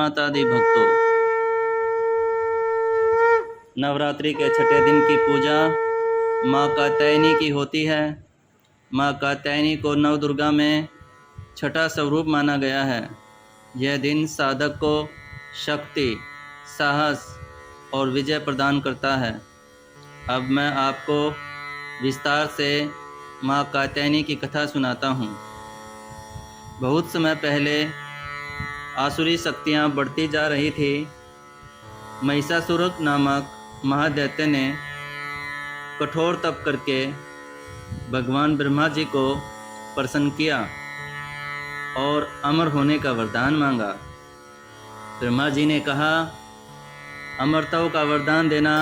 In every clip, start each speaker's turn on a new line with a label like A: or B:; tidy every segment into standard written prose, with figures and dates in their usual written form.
A: मातादि भक्तों, नवरात्रि के छठे दिन की पूजा माँ कात्यायनी की होती है। माँ कात्यायनी को नवदुर्गा में छठा स्वरूप माना गया है। यह दिन साधक को शक्ति, साहस और विजय प्रदान करता है। अब मैं आपको विस्तार से माँ कात्यायनी की कथा सुनाता हूँ। बहुत समय पहले आसुरी शक्तियाँ बढ़ती जा रही थी। महिषासुर नामक महादैत्य ने कठोर तप करके भगवान ब्रह्मा जी को प्रसन्न किया और अमर होने का वरदान मांगा। ब्रह्मा जी ने कहा, अमरत्व का वरदान देना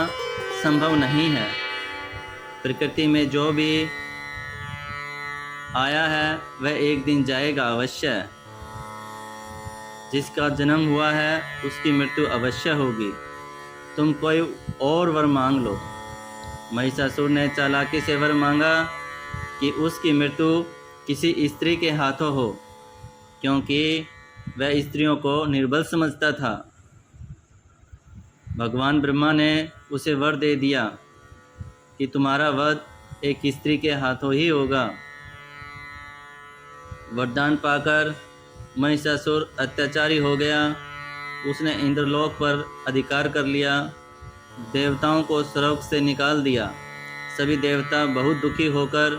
A: संभव नहीं है। प्रकृति में जो भी आया है वह एक दिन जाएगा अवश्य। जिसका जन्म हुआ है उसकी मृत्यु अवश्य होगी। तुम कोई और वर मांग लो। महिषासुर ने चालाकी से वर मांगा कि उसकी मृत्यु किसी स्त्री के हाथों हो, क्योंकि वह स्त्रियों को निर्बल समझता था। भगवान ब्रह्मा ने उसे वर दे दिया कि तुम्हारा वध एक स्त्री के हाथों ही होगा। वरदान पाकर महिषासुर अत्याचारी हो गया। उसने इंद्रलोक पर अधिकार कर लिया। देवताओं को स्वर्ग से निकाल दिया। सभी देवता बहुत दुखी होकर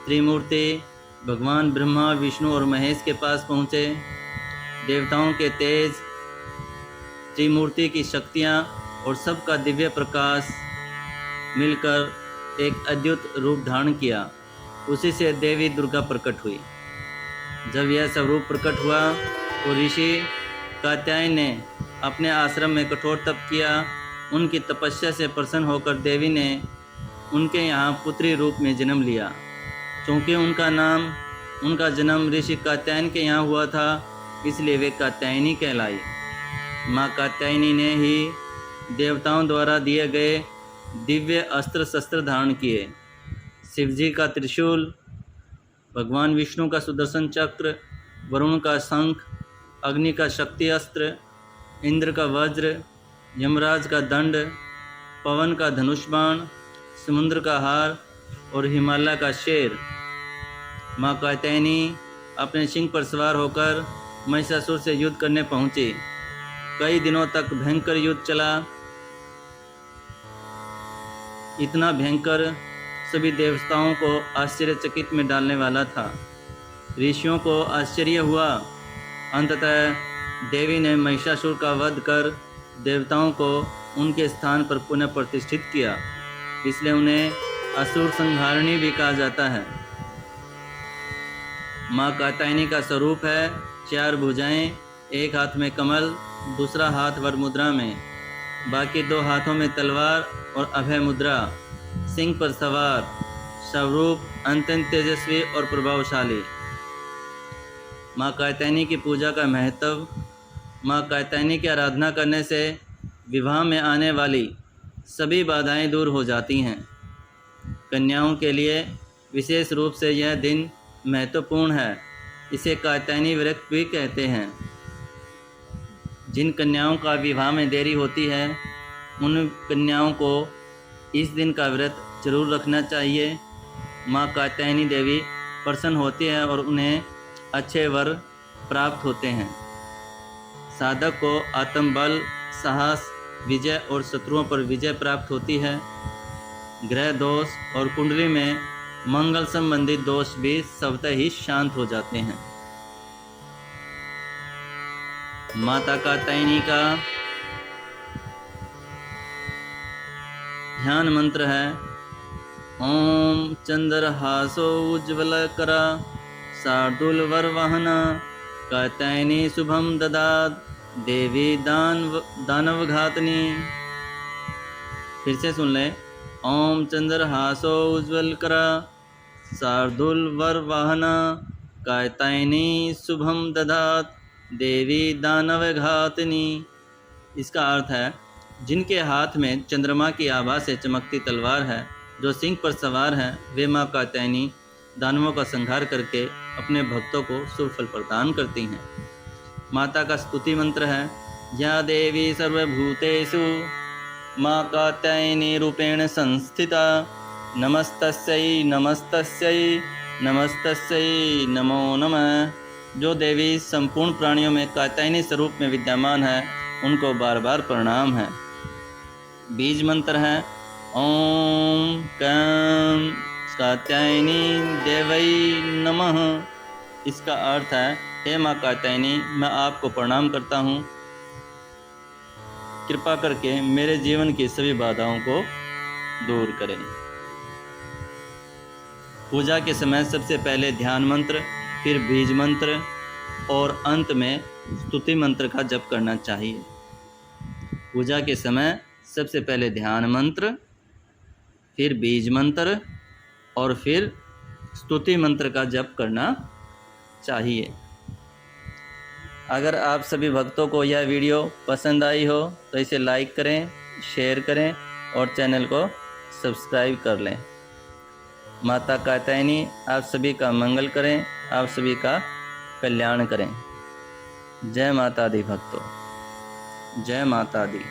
A: त्रिमूर्ति भगवान ब्रह्मा, विष्णु और महेश के पास पहुँचे। देवताओं के तेज, त्रिमूर्ति की शक्तियाँ और सबका दिव्य प्रकाश मिलकर एक अद्भुत रूप धारण किया। उसी से देवी दुर्गा प्रकट हुई। जब यह स्वरूप प्रकट हुआ तो ऋषि कात्यायन ने अपने आश्रम में कठोर तप किया। उनकी तपस्या से प्रसन्न होकर देवी ने उनके यहाँ पुत्री रूप में जन्म लिया। क्योंकि उनका जन्म ऋषि कात्यायन के यहाँ हुआ था, इसलिए वे कात्यायनी कहलाई। माँ कात्यायनी ने ही देवताओं द्वारा दिए गए दिव्य अस्त्र शस्त्र धारण किए। शिवजी का त्रिशूल, भगवान विष्णु का सुदर्शन चक्र, वरुण का शंख, अग्नि का शक्ति अस्त्र, इंद्र का वज्र, यमराज का दंड, पवन का धनुष बाण, समुद्र का हार और हिमालय का शेर। माँ कात्यायनी अपने सिंह पर सवार होकर महिषासुर से युद्ध करने पहुंची। कई दिनों तक भयंकर युद्ध चला। इतना भयंकर सभी देवताओं को आश्चर्यचकित में डालने वाला था। ऋषियों को आश्चर्य हुआ। अंततः देवी ने महिषासुर का वध कर देवताओं को उनके स्थान पर पुनः प्रतिष्ठित किया। इसलिए उन्हें असुर संहारिणी भी कहा जाता है। माँ कात्यायनी का स्वरूप है चार भुजाएं, एक हाथ में कमल, दूसरा हाथ वर मुद्रा में, बाकी दो हाथों में तलवार और अभय मुद्रा, सिंह पर सवार, स्वरूप अत्यंत तेजस्वी और प्रभावशाली। माँ कात्यायनी की पूजा का महत्व। माँ कात्यायनी की आराधना करने से विवाह में आने वाली सभी बाधाएं दूर हो जाती हैं। कन्याओं के लिए विशेष रूप से यह दिन महत्वपूर्ण है। इसे कात्यायनी व्रत भी कहते हैं। जिन कन्याओं का विवाह में देरी होती है उन कन्याओं को इस दिन का व्रत जरूर रखना चाहिए। माँ कात्यायनी देवी प्रसन्न होती है और उन्हें अच्छे वर प्राप्त होते हैं। साधक को आत्मबल, साहस, विजय और शत्रुओं पर विजय प्राप्त होती है। ग्रह दोष और कुंडली में मंगल संबंधित दोष भी स्वतः ही शांत हो जाते हैं। माता कात्यायनी का ध्यान मंत्र है ओम चंद्रहासो उज्ज्वलकरा शार्दूलवरवहना कात्यायनी शुभम ददात देवी दानवघातनी। फिर से सुन लें। ओम चंद्रहासो उज्ज्वलकरा शार्दूलवरवहना कात्यायनी शुभम ददात देवी दानवघातनी। इसका अर्थ है, जिनके हाथ में चंद्रमा की आभा से चमकती तलवार है, जो सिंह पर सवार हैं, वे माँ कात्यायनी दानवों का संहार करके अपने भक्तों को शुभ फल प्रदान करती हैं। माता का स्तुति मंत्र है या देवी सर्वभूतेषु मां कात्यायनी रूपेण संस्थिता नमस्तस्यै नमस्तस्यै नमस्तस्यै नमो नमः। जो देवी संपूर्ण प्राणियों में कात्यायनी स्वरूप में विद्यमान है उनको बार बार प्रणाम है। बीज मंत्र है ओम कं कात्यायनी देवै नमः। इसका अर्थ है हे माँ कात्यायनी, मैं आपको प्रणाम करता हूँ, कृपा करके मेरे जीवन की सभी बाधाओं को दूर करें। पूजा के समय सबसे पहले ध्यान मंत्र, फिर बीज मंत्र और अंत में स्तुति मंत्र का जप करना चाहिए। पूजा के समय सबसे पहले ध्यान मंत्र, फिर बीज मंत्र और फिर स्तुति मंत्र का जप करना चाहिए। अगर आप सभी भक्तों को यह वीडियो पसंद आई हो तो इसे लाइक करें, शेयर करें और चैनल को सब्सक्राइब कर लें। माता कात्यायनी आप सभी का मंगल करें, आप सभी का कल्याण करें। जय माता दी भक्तों, जय माता दी।